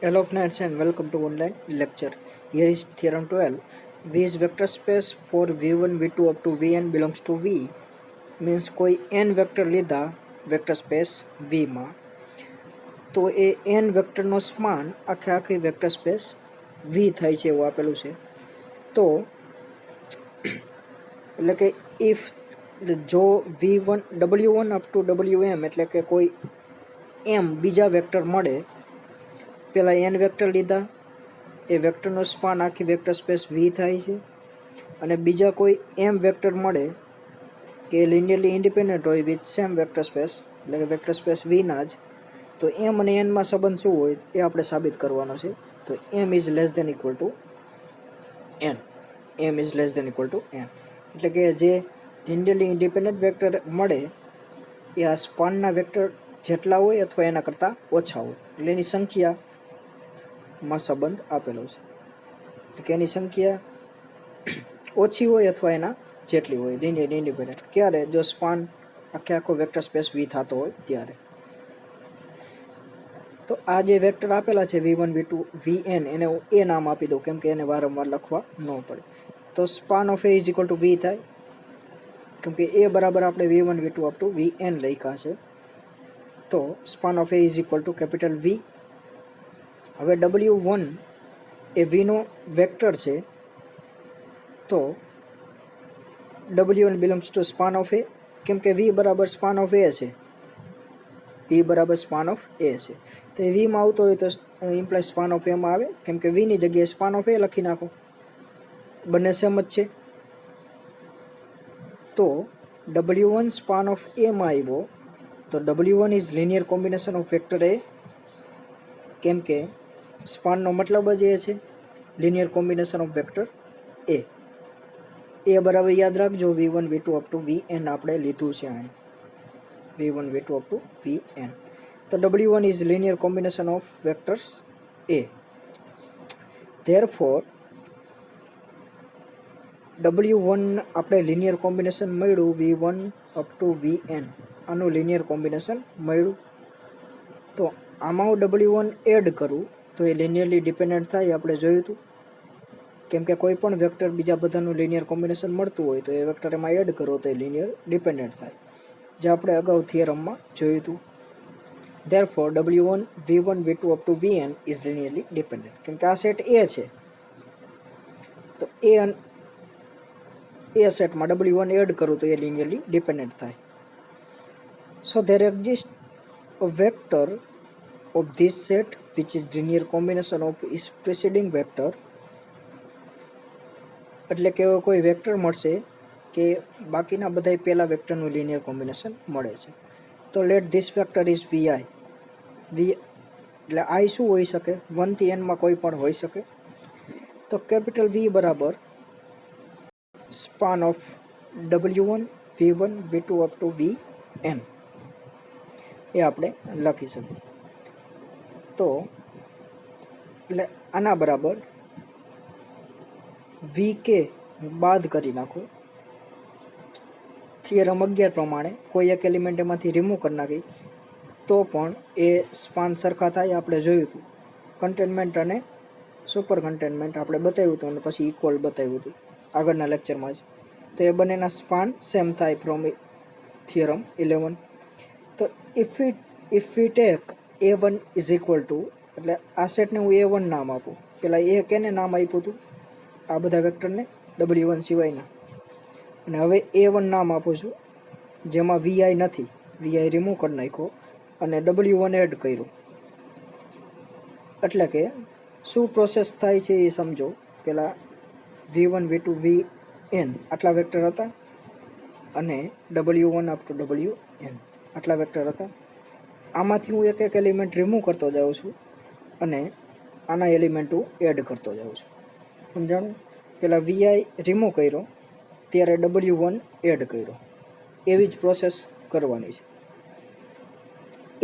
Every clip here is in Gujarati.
Hello friends and welcome to online lecture. Here is theorem 12. V is vector space for V1 V2 up to Vn belongs to V means કોઈ n વેક્ટર લીધા વેક્ટર સ્પેસ V માં તો એ n વેક્ટરનો સ્પાન આખી વેક્ટર સ્પેસ V થાય છે એવું આપેલું છે. તો એટલે કે if જો V1 W1 up to Wm એટલે કે કોઈ m બીજા વેક્ટર મળે, પેલા n વેક્ટર લીધા એ વેક્ટરનો સ્પાન આખી વેક્ટર સ્પેસ V થાય છે અને બીજા કોઈ m વેક્ટર મળે કે લિનિયરલી ઇન્ડિપેન્ડન્ટ હોય વિથ સેમ વેક્ટર સ્પેસ એટલે કે વેક્ટર સ્પેસ V ના જ, તો m અને n માં સંબંધ શું હોય એ આપણે સાબિત કરવાનો છે. તો m is less than equal to n, m is less than equal to n એટલે કે જે લિનિયરલી ઇન્ડિપેન્ડન્ટ વેક્ટર મળે એ આ સ્પાનના વેક્ટર જેટલા હોય અથવા એના કરતાં ઓછા હોય એટલે એની સંખ્યામાં સંબંધ આપેલો છે. એટલે કે એની સંખ્યા ઓછી હોય અથવા એના જેટલી હોય લિનિયરલી ઇન્ડિપેન્ડન્ટ. ક્યારે? જો સ્પાન આખો વેક્ટર સ્પેસ V થતો હોય ત્યારે. તો આ જે વેક્ટર આપેલા છે V1 V2 Vn એને હું એ નામ આપી દઉં કેમ કે એને વારંવાર લખવા ન પડે. તો span of A is equal two V થાય કેમ કે એ બરાબર આપણે V1 V2 up to Vn લખ્યા છે. તો span of A is equal two capital V. હવે W1 એ V નો વેક્ટર છે તો W1 belongs to span of A કેમ કે V બરાબર સ્પાન ઓફ એ છે, V બરાબર સ્પાન ઓફ એ છે તો એ V માં આવતો હોય તો ઇમ્પ્લાય સ્પાન ઓફ એમાં આવે કેમ કે V ની જગ્યાએ સ્પાન ઓફ એ લખી નાખો, બંને સેમ જ છે. તો W1 સ્પાન ઓફ એ માં આવ્યો તો W1 is linear combination of vector A કેમ કે સ્પાનનો મતલબ જ એ છે linear combination of vector A. એ બરાબર યાદ રાખજો V1 V2 up to Vn આપણે લીધું છે અહીં V1 V2 up to Vn. તો W1 is linear combination of vectors A. Therefore W1 આપણે લિનિયર કોમ્બિનેશન મળ્યું V1 અપ ટુ Vn, આનું લિનિયર કોમ્બિનેશન મળ્યું. તો આમાં હું W1 એડ કરું તો એ લિનિયરલી ડિપેન્ડન્ટ થાય આપણે જોયું હતું કેમ કે કોઈ પણ વેક્ટર બીજા બધાનું લિનિયર કોમ્બિનેશન મળતું હોય તો એ વેક્ટર એમાં એડ કરો તો એ લિનિયર ડિપેન્ડન્ટ થાય, જે આપણે અગાઉ થિયરમમાં જોયું હતું. Therefore W1 V1 V2 up to Vn is linearly dependent કેમ કે આ સેટ A છે તો A સેટમાં W1 એડ કરું તો એ લિનિયરલી ડિપેન્ડન્ટ થાય. So there exists a vector of this set which is linear combination of its preceding vector. એટલે કે કોઈ વેક્ટર મળશે કે બાકીના બધા પહેલા વેક્ટરનું લિનિયર કોમ્બિનેશન મળે છે. તો let this vector is Vi. એટલે I શું હોઈ શકે? 1 થી n માં કોઈ પણ હોઈ શકે. તો કેપિટલ V બરાબર span of W1 V1 V2 up to Vn એ આપણે લખી શકીએ. તો એટલે આના બરાબર VK બાદ કરી નાખો. થિયરમ 11 પ્રમાણે કોઈ એક એલિમેન્ટ એમાંથી રિમૂવ કરી નાખી તો પણ એ સ્પાન સરખા થાય આપણે જોયું હતું. કન્ટેનમેન્ટ અને સુપર કન્ટેનમેન્ટ આપણે બતાવ્યું હતું અને પછી ઇક્વલ બતાવ્યું હતું આગળના લેક્ચરમાં જ. તો એ બંનેના સ્પાન સેમ થાય ફ્રોમ થિયરમ 11. તો if we take A1 is equal two એટલે આ સેટને હું A1 નામ આપું. પેલા એ કેને નામ આપ્યું હતું? આ બધા વેક્ટરને W1 સિવાયના. અને હવે A1 નામ આપું છું જેમાં Vi નથી, Vi રિમૂવ કરી નાખ્યો અને W1 એડ કર્યું. એટલે કે શું પ્રોસેસ થાય છે એ સમજો. પેલા V1 V2 Vn આટલા વેક્ટર હતા અને W1 અપ ટુ Wn આટલા વેક્ટર હતા. આમાંથી હું એક એક એલિમેન્ટ રિમૂવ કરતો જાઉં છું અને આના એલિમેન્ટ હું એડ કરતો જાઉં છું. સમજાણું? પેલા Vi રિમૂવ કર્યો ત્યારે W1 એડ કર્યો. એવી જ પ્રોસેસ કરવાની છે.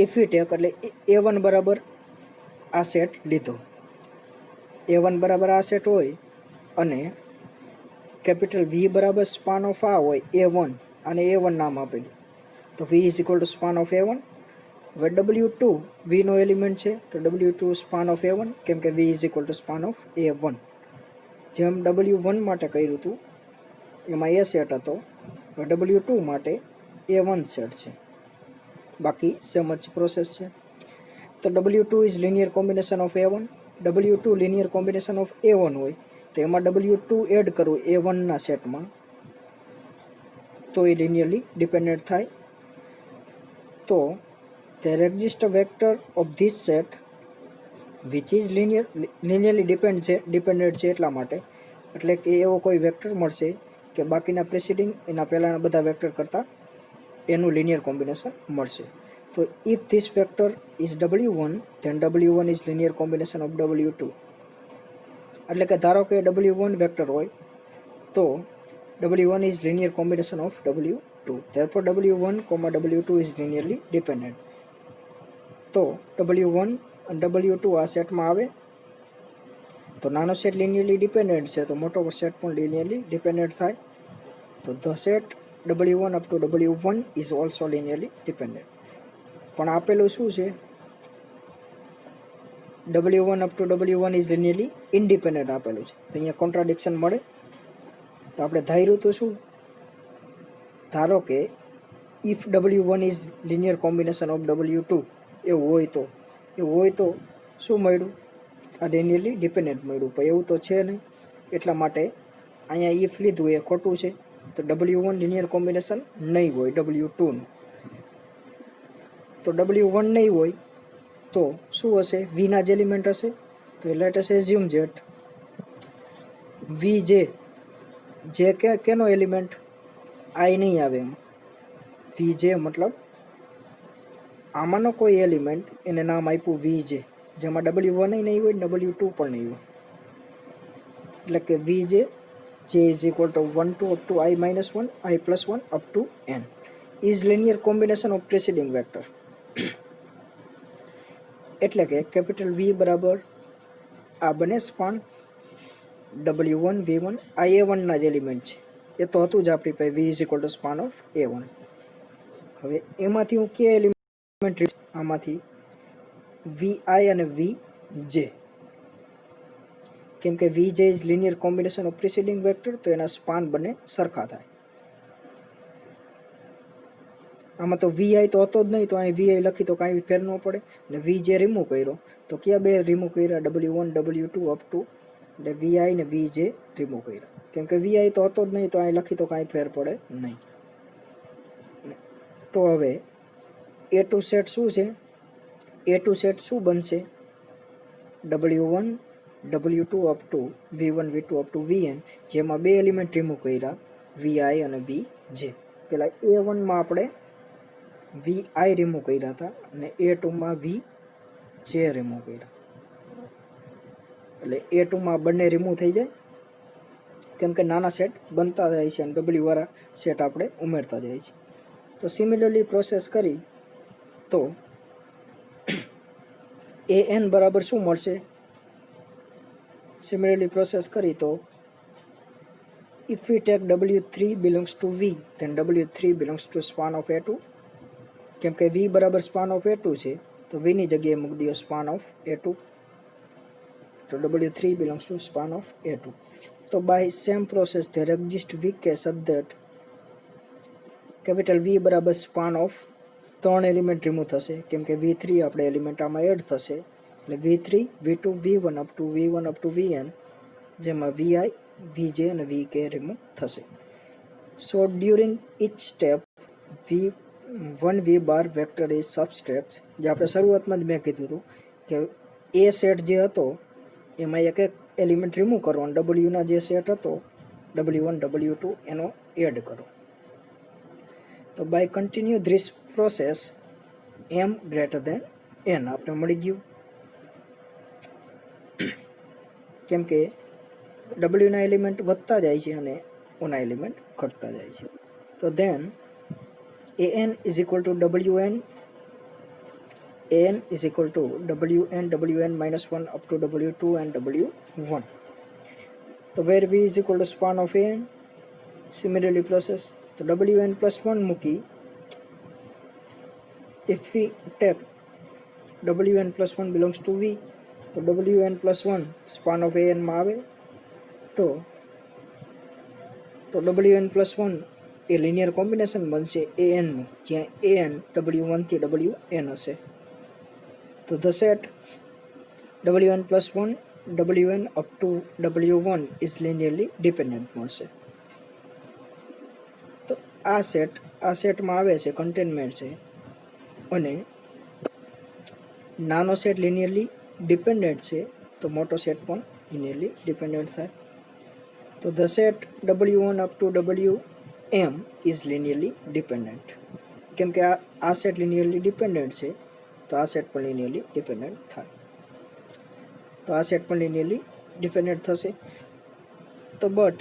ઇફ વી ટેક એટલે A1 બરાબર આ સેટ લીધો, A1 બરાબર આ સેટ હોય અને કેપિટલ V બરાબર સ્પાન ઓફ આ હોય A1 અને A1 નામ આપેલું તો V is equal two span of A1 હવે W2 V નો એલિમેન્ટ છે, તો W2 સ્પાન ઓફ A1, કેમ કે V is equal two span of A1. જેમ W1 માટે કર્યું હતું એમાં A સેટ હતો, W2 માટે A1 સેટ છે, બાકી સેમ જ પ્રોસેસ છે. તો W2 is linear combination of A1. W2 linear combination of A1 હોય તો એમાં W2 એડ કરવું A1 ના સેટમાં, તો એ લિનિયરલી ડિપેન્ડન્ટ થાય. તો there exists a vector of this set which is linearly dependent છે એટલા માટે, એટલે કે એવો કોઈ વેક્ટર મળશે કે બાકીના પ્રેસિડિંગ એના પહેલાંના બધા વેક્ટર કરતાં એનું લિનિયર કોમ્બિનેશન મળશે. તો if this vector is W1 then W1 is linear combination of W2. એટલે કે ધારો કે W1 વેક્ટર હોય તો W1 is linear combination of W2. Therefore W1, W2 is linearly dependent. તો W1 અને W2 આ સેટમાં આવે તો નાનો સેટ લિનિયરલી ડિપેન્ડન્ટ છે, તો મોટો સેટ પણ લિનિયરલી ડિપેન્ડન્ટ થાય. તો the set W1 up to W1 is also linearly dependent. પણ આપેલું શું છે? W1 up to W1 is linearly independent આપેલું છે, તો અહીંયા કોન્ટ્રાડિક્શન મળે. તો આપણે ધાર્યું તો શું? ધારો કે if W1 is linear combination of W2, એવું હોય તો શું મળ્યું? આ લિનિયરલી ડિપેન્ડન્ટ મળ્યું, પણ એવું તો છે નહીં, એટલા માટે અહીંયા ઇફ લીધું એ ખોટું છે. તો W1 લિનિયર કોમ્બિનેશન નહીં હોય W2નું. તો W1 નહીં હોય તો શું હશે? Vના જ એલિમેન્ટ હશે. તો let us assume jet Vj, જે કેનો એલિમેન્ટ? I નહીં આવે એમાં. Vj મતલબ આમાંનો કોઈ એલિમેન્ટ, એને નામ આપ્યું Vj, જેમાં W1 નહીં હોય, W2 પણ નહીં હોય. એટલે કે Vj, J is equal to 1 to up to I minus 1, I plus 1 up to n is linear combination of preceding vector. એટલે કે કેપિટલ V બરાબર આ બને સ્પાન W1 V1, આ A1 ના જ એલિમેન્ટ છે, એ તો હતું જ આપણી પાસે. V is equal to span of A1. હવે એમાંથી હું કે એલિમેન્ટ, આમાંથી Vi અને Vj, કેમ કે Vj is linear combination of preceding vector, તો એના સ્પાન બંને સરખા થાય. આમાં તો Vi તો હતો જ નહીં, તો અહીં Vi લખી તો કાંઈ ફેર ન પડે. અને Vj રિમૂવ કર્યો તો કયા બે રિમૂવ કર્યા? W1 W2 અપ ટુ, એટલે Vi ને Vj રિમૂવ કર્યા, કેમ કે Vi તો હતો જ નહીં, તો અહીં લખી તો કાંઈ ફેર પડે નહીં. તો હવે A2 સેટ શું છે? A2 સેટ શું બનશે? W1 W2 up to V1 V2 up to Vn, જેમાં બે એલિમેન્ટ રિમૂવ કર્યા, Vi અને Vj. પેલા A1માં આપણે Vi રિમૂવ કર્યા હતા અને A2માં Vj રિમૂવ કર્યા, એટલે A2માં બંને રિમૂવ થઈ જાય, કેમ કે નાના સેટ બનતા જાય છે અને W વાળા સેટ આપણે ઉમેરતા જાય છે. તો સિમિલરલી પ્રોસેસ કરી તો An બરાબર શું મળશે? સિમિલરલી પ્રોસેસ કરી તો if we take W3 belongs to V, then W3 belongs to span of A2. કેમ કે V બરાબર સ્પાન ઓફ A2 છે, તો V ની જગ્યાએ મૂકી દો સ્પાન ઓફ A2. તો W3 belongs to span of A2. તો by same process there exists weak case such that capital V બરાબર સ્પાન ઓફ 3 એલિમેન્ટ રિમૂવ થશે, કેમ કે V3 આપણે એલિમેન્ટ આમાં એડ થશે, એટલે V3 V2 V1 up to Vn, જેમાં Vi Vj અને Vk રિમૂવ થશે. So during each step V1 V bar vector is subtracts, જે આપણે શરૂઆતમાં જ મેં કીધું હતું કે એ સેટ જે હતો એમાં એક એલિમેન્ટ રિમૂવ કરો અને Wના જે સેટ હતો W1 W2 એનો એડ કરો. તો by continue this process m greater than n આપણે મળી ગયું, કેમ કે Wના એલિમેન્ટ વધતા જાય છે અને ઓના એલિમેન્ટ ઘટતા જાય છે. તો દેન An is equal to Wn minus 1 up to W2 and W1. So where V is equal to span of An, similarly process, તો Wn plus 1 મૂકી if we take wn plus 1 belongs to v, તો wn plus 1 span of an માં આવે, તો wn plus 1 એ લિનિયર કોમ્બિનેશન બનશે an નું, જ્યાં an w1 થી wn હશે. તો the set wn plus 1 wn up to w1 is linearly dependent મળશે. તો આ સેટમાં આવે છે, કન્ટેનમેન્ટ છે, અને નાનો સેટ લિનિયરલી ડિપેન્ડન્ટ છે, તો મોટો સેટ પણ લિનિયરલી ડિપેન્ડન્ટ થાય. તો the set w1 up to wm is linearly dependent. કેમ કે આ સેટ લિનિયરલી ડિપેન્ડન્ટ છે, તો આ સેટ પણ લિનિયરલી ડિપેન્ડન્ટ થાય. તો આ સેટ પણ લિનિયરલી ડિપેન્ડન્ટ થશે. તો but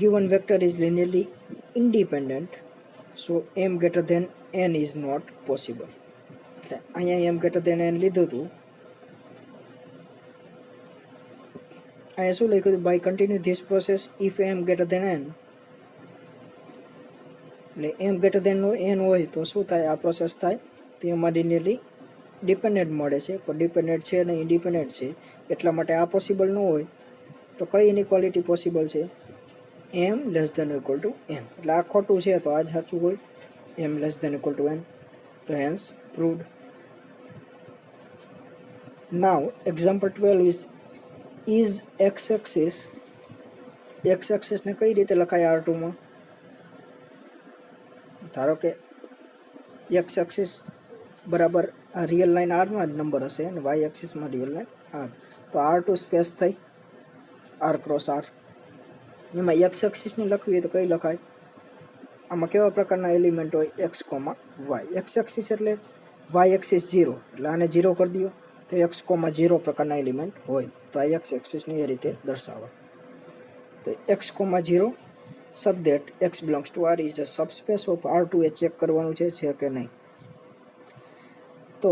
given vector is linearly independent, so m greater than n is not possible. એટલે અહીંયા m greater than n લીધું હતું, અહીંયા શું લખ્યું હતું, by continue this process if m greater than n. એટલે m greater than n હોય તો શું થાય, આ પ્રોસેસ થાય, તો એમાં લિનિયરલી ડિપેન્ડન્ટ મળે છે, પણ ડિપેન્ડન્ટ છે અને ઇન્ડિપેન્ડન્ટ છે, એટલા માટે આ પોસિબલ ન હોય. તો કઈ ઇનઇક્વાલિટી પોસિબલ છે, m less than equal to n. એટલે આ ખોટું છે તો આ જ સાચું હોય, m less than equal to n. તો hence proved. Now example 12 is x-axis. x-axis ને કઈ રીતે લખાય R2 માં? ધારો કે x-axis બરાબર આ રિયલ લાઇન R ના જ નંબર હશે અને y-axis માં રિયલ લાઇન R. તો R2 સ્પેસ થઈ R ક્રોસ R. એમાં x-axis ને લખવી હોય તો કઈ લખાય? આમાં કેવા પ્રકારના એલિમેન્ટ હોય, x, y. x-axis એટલે y-axis 0, એટલે આને 0 કરી દો તો x, 0 પ્રકારના એલિમેન્ટ હોય. તો આ x-axis ને એ રીતે દર્શાવાય. તો x, 0 such that x belongs to R is a subspace of R2. A check કરવાનું છે કે નહીં. તો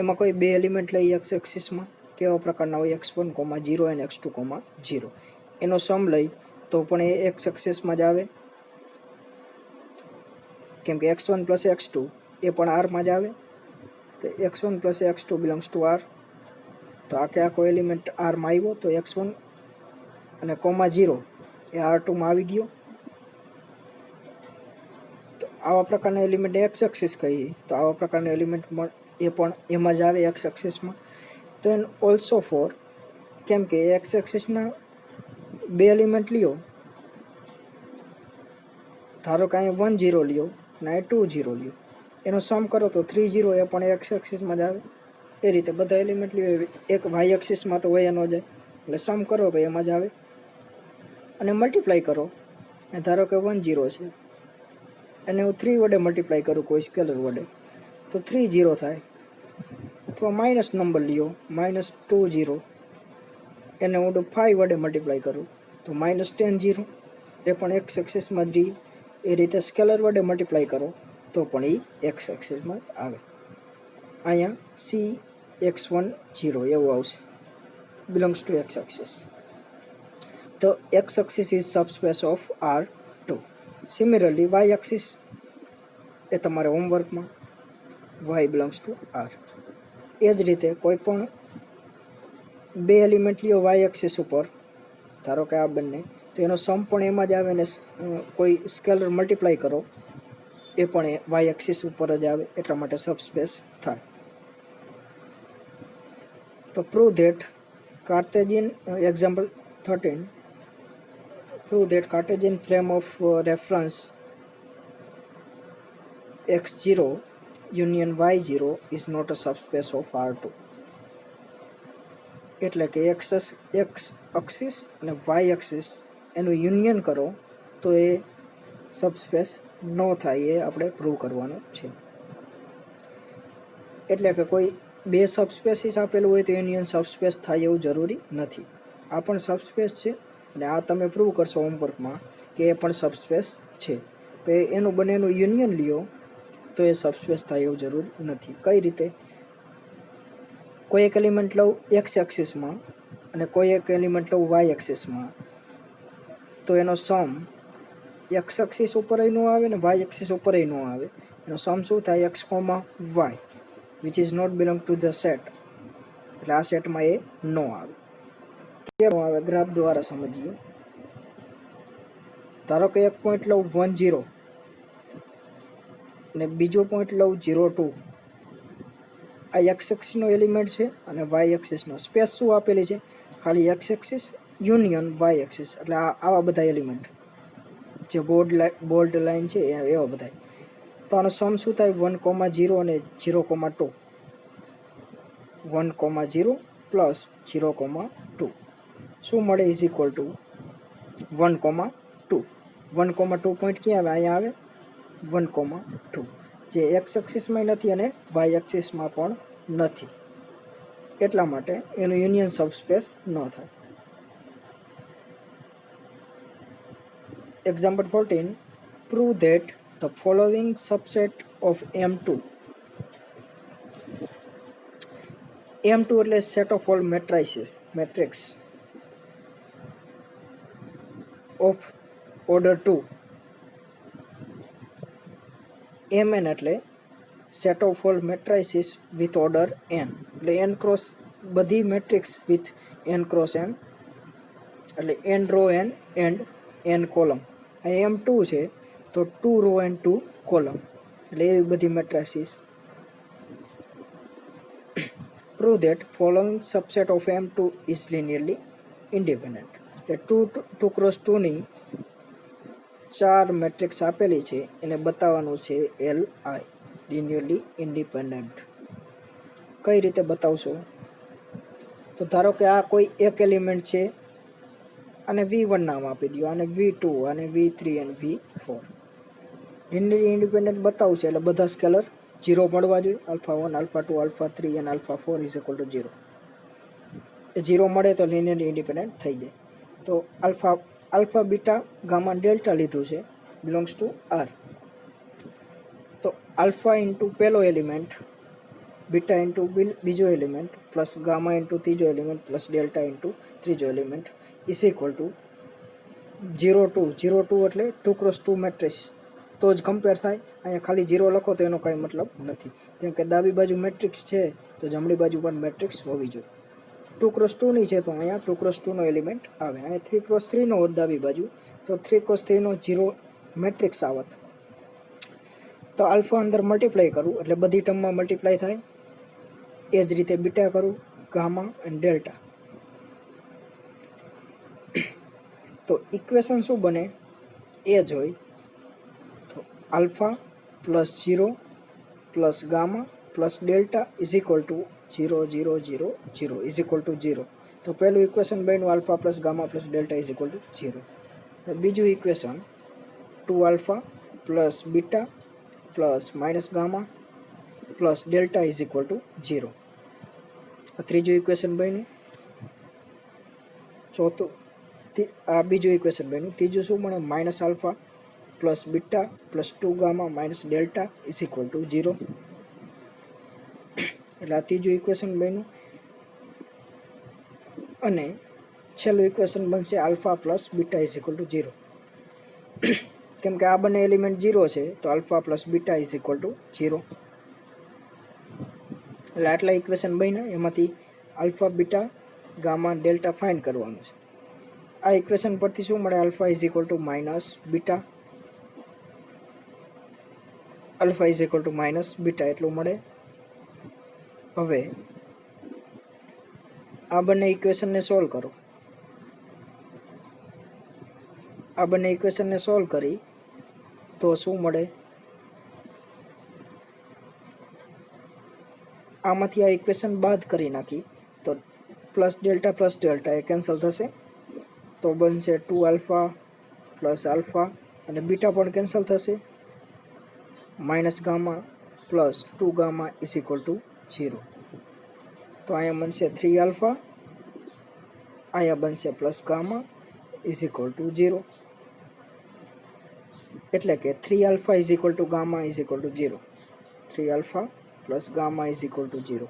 એમાં કોઈ બે એલિમેન્ટ લઈ x-axis માં, કેવા પ્રકારના હોય, x1, 0 અને x2, 0. એનો સમ લઈ તો પણ એ x-axis માં જ આવે, કેમ કે x1 plus x2 એ પણ R માં જ આવે. તો x1 plus x2 belongs to R. તો આખો એલિમેન્ટ R માં આવ્યો, તો x1 અને 0 એ R2 માં આવી ગયો. તો આવા પ્રકારના એલિમેન્ટ x-axis કહીએ, તો આવા પ્રકારના એલિમેન્ટ એ પણ એમાં જ આવે x-axis માં. તો એન ઓલ્સો ફોર, કેમ કે x-axis ના બે એલિમેન્ટ લ્યો, ધારો કે અહીંયા 1 0 લ્યો અને 2 0 લ્યો, એનો સમ કરો તો 3 0 એ પણ x-axis માં જ આવે. એ રીતે બધા એલિમેન્ટ લ્યો, એક y-axis માં તો હોય ન જાય, એટલે સમ કરો તો એમાં જ આવે. અને મલ્ટીપ્લાય કરો, ધારો કે 1 0 છે અને હું 3 વડે મલ્ટીપ્લાય કરું કોઈ સ્કેલર વડે, તો 3 0 થાય. અથવા માઇનસ નંબર લ્યો, -2 0, એને હું 5 વડે મલ્ટીપ્લાય કરું તો -10 0, એ પણ x-axis માં જ રહી. એ રીતે સ્કેલર વડે મલ્ટીપ્લાય કરો તો પણ એ x-axis માં આવે. અહીંયા c(x1 0) એવું આવશે, belongs to x-axis. તો x-axis is subspace of R2. Similarly y-axis એ તમારે હોમવર્કમાં, y belongs to R. એ જ રીતે કોઈ પણ બે એલિમેન્ટ લ્યો y-axis ઉપર, ધારો કે આ બંને, તો એનો સમ પણ એમાં જ આવે ને કોઈ સ્કેલર મલ્ટીપ્લાય કરો એ પણ y-axis ઉપર જ આવે, એટલા માટે સબસ્પેસ થાય. તો prove that Cartesian, example 13, prove that Cartesian frame of reference x0 union y0 is not a subspace of R2. એટલે કે x axis અને y axis એનું યુનિયન કરો તો એ સબસ્પેસ ન થાય, એ આપણે પ્રૂવ કરવાનું છે. એટલે કે કોઈ બે સબસ્પેસીસ આપેલું હોય તો યુનિયન સબસ્પેસ થાય એવું જરૂરી નથી. આ પણ સબસ્પેસ છે અને આ તમે પ્રૂવ કરશો હોમવર્કમાં કે એ પણ સબસ્પેસ છે. તો એનું બંનેનું યુનિયન લ્યો તો એ સબસ્પેસ થાય એવું જરૂર નથી. કઈ રીતે? કોઈ એક એલિમેન્ટ લઉં x એક્સિસમાં અને કોઈ એક એલિમેન્ટ લઉં y એક્સિસમાં, તો એનો સમ x એક્સિસ ઉપર ન આવે ને y એક્સિસ ઉપર ન આવે, એનો સમ શું થાય x, y which is not belong to the set, એટલે આ સેટમાં એ ન આવે. કેમ આવે ગ્રાફ દ્વારા સમજીએ. ધારો કે એક પોઈન્ટ લઉં 1 0 અને બીજો પોઈન્ટ લઉં 0 2. આ એક્સ એક્સિસનો એલિમેન્ટ છે અને વાય એક્સિસનો. સ્પેસ શું આપેલી છે? ખાલી x axis union y axis, એટલે આવા બધા એલિમેન્ટ જે બોલ્ડ લાઈન છે એવા બધા. તો આનો સમ શું થાય? 1 0 અને 0 2. 1 0 પ્લસ 0 2 શું મળે? Is equal two 1 2. 1 2 પોઈન્ટ ક્યાં આવે? અહીંયા આવે 1 2, જે એક્સ એક્સિસમાં નથી અને વાય એક્સિસમાં પણ નથી, એટલા માટે એનું યુનિયન સબસ્પેસ ન થાય. Example 14. Prove that the following subset of M2. M2 એટલે set of all matrix of order 2. Mn એટલે set of all matrices with order n, એટલે n ક્રોસ બધી matrix with n cross n, એટલે n row n and n column. આ M2 છે તો 2 રો એન્ડ 2 કોલમ, એટલે એવી બધી matrices. Prove that following subset of M2 is linearly independent, એટલે 2 ક્રોસ 2ની 4 મેટ્રિક્સ આપેલી છે, એને બતાવવાનું છે LI, લિનિયરલી ઇન્ડિપેન્ડન્ટ. કઈ રીતે બતાવશો? તો ધારો કે આ કોઈ એક એલિમેન્ટ છે, અને V1 નામ આપી દો, અને V2 અને V3 અને V4. લિનિયરલી ઇન્ડિપેન્ડન્ટ બતાવવું છે એટલે બધા સ્કેલર 0 મળવા જોઈએ. α1 α2 α3 અને α4 ઇઝ ઇક્વલ ટુ 0. એ 0 મળે તો લિનિયરલી ઇન્ડિપેન્ડન્ટ થઈ જાય. તો આલ્ફા બીટા ગામા ડેલ્ટા લીધું છે, બિલોંગ્સ ટુ R. તો આલ્ફા ઇન્ટુ પહેલો એલિમેન્ટ, બીટા ઇન્ટુ બીજો એલિમેન્ટ, પ્લસ ગામા ઇન્ટુ ત્રીજો એલિમેન્ટ, પ્લસ ડેલ્ટા ઇન્ટુ ત્રીજો એલિમેન્ટ ઇઝ ઇક્વલ ટુ 0 2. 0 2 એટલે 2 ક્રોસ 2 મેટ્રિક્સ, તો જ કમ્પેર થાય. અહીંયા ખાલી 0 લખો તો એનો કાંઈ મતલબ નથી, કેમ કે ડાબી બાજુ મેટ્રિક્સ છે તો જમણી બાજુ પણ મેટ્રિક્સ હોવી જોઈએ. 2 ક્રોસ 2ની છે તો અહીંયા 2 ક્રોસ 2નો એલિમેન્ટ આવે, અને 3 ક્રોસ 3નો હોત ડાબી બાજુ તો 3 ક્રોસ 3નો 0 મેટ્રિક્સ આવત. તો આલ્ફા અંદર મલ્ટીપ્લાય કરું એટલે બધી ટર્મમાં મલ્ટીપ્લાય થાય. એ જ રીતે બીટા કરું, ગામા અને ડેલ્ટા. તો ઇક્વેશન શું બને? એ જ હોય. તો alpha plus 0 plus gamma plus delta is equal to 0 0 0 0 is equal to 0. તો પહેલું ઇક્વેશન બન્યું alpha plus gamma plus delta is equal to 0. બીજું equation 2 alpha plus beta plus minus gamma plus delta is equal to 0. ત્રીજું ઇક્વેશન બન્યું. ચોથું આ બીજું ઇક્વેશન બન્યું. ત્રીજું શું મળે? Minus alpha plus beta plus 2 gamma minus delta is equal to 0. એટલે આ ત્રીજું ઇક્વેશન બન્યું. અને છેલ્લું ઇક્વેશન બનશે alpha plus beta is equal to 0. કેમ કે આ બંને એલિમેન્ટ 0 છે તો alpha plus beta is equal to 0. એટલે આટલા ઇક્વેશન બન્યા, એમાંથી alpha beta gamma delta find કરવાનું છે. આ ઇક્વેશન પરથી શું મળે? Alpha is equal two minus beta, alpha is equal two minus beta એટલું મળે. હવે આ બંને ઇક્વેશનને સોલ્વ કરો. આ બંને ઇક્વેશનને સોલ્વ કરી તો શું મળે? આમાંથી આ ઇક્વેશન બાદ કરી નાખી તો પ્લસ ડેલ્ટા એ કેન્સલ થશે, તો બનશે 2 આલ્ફા પ્લસ આલ્ફા, અને બીટા પણ કેન્સલ થશે. Minus gamma plus 2 gamma is equal to 0. તો અહીંયા બનશે 3 આલ્ફા, અહીંયા બનશે plus gamma is equal to 0. એટલે કે 3 alpha is equal two gamma is equal to 0. 3 alpha plus gamma is equal to 0.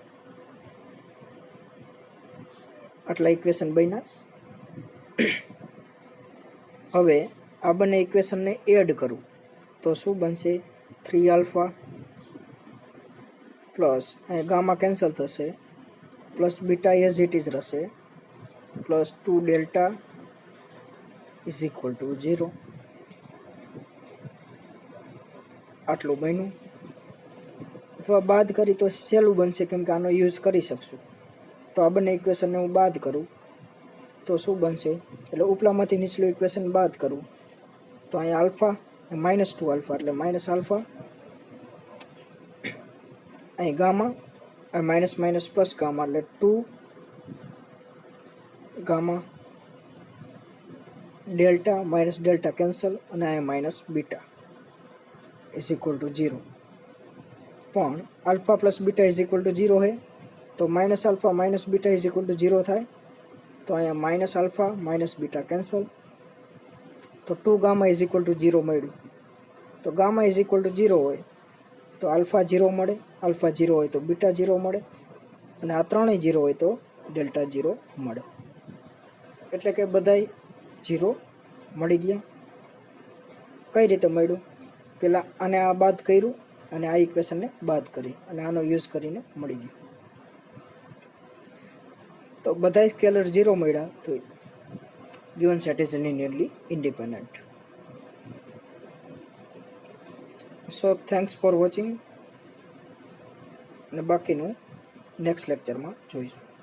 આટલા ઇક્વેશન બન્યા. હવે આ બંને ઇક્વેશનને એડ કરું તો શું બનશે? 3 આલ્ફા પ્લસ અહીં ગામા કેન્સલ થશે, plus beta as it is રહેશે, plus 2 delta is equal to 0. આટલું બન્યું. અથવા બાદ કરી તો સહેલું બનશે, કેમ કે આનો યુઝ કરી શકશું. તો આ બંને ઇક્વેશનને હું બાદ કરું તો શું બનશે, એટલે ઉપલામાંથી નીચલું ઇક્વેશન બાદ કરું તો અહીંયા આલ્ફા -2 આલ્ફા એટલે માઇનસ આલ્ફા, અહીં gamma minus minus plus gamma એટલે 2 gamma delta minus delta cancel, અને અહીંયા minus beta is equal to 0. પણ alpha plus beta is equal to 0 है, તો minus alpha minus beta is equal to 0 થાય. તો અહીંયા minus alpha minus beta cancel, તો 2 ગામા ઇઝ ઇક્વલ ટુ 0 મળ્યું. તો ગામા ઇઝ ઇક્વલ ટુ 0 હોય તો આલ્ફા 0 મળે, આલ્ફા 0 હોય તો બીટા 0 મળે, અને આ ત્રણેય 0 હોય તો ડેલ્ટા 0 મળે. એટલે કે બધાય 0 મળી ગયા. કઈ રીતે મળ્યું, પહેલાં આને આ બાદ કર્યું અને આ ઇક્વેશનને બાદ કરી અને આનો યુઝ કરીને મળી ગયું. તો બધા સ્કેલર 0 મળ્યા તો given set is linearly independent. So thanks for watching, અને બાકીનું નેક્સ્ટ લેક્ચરમાં જોઈશું.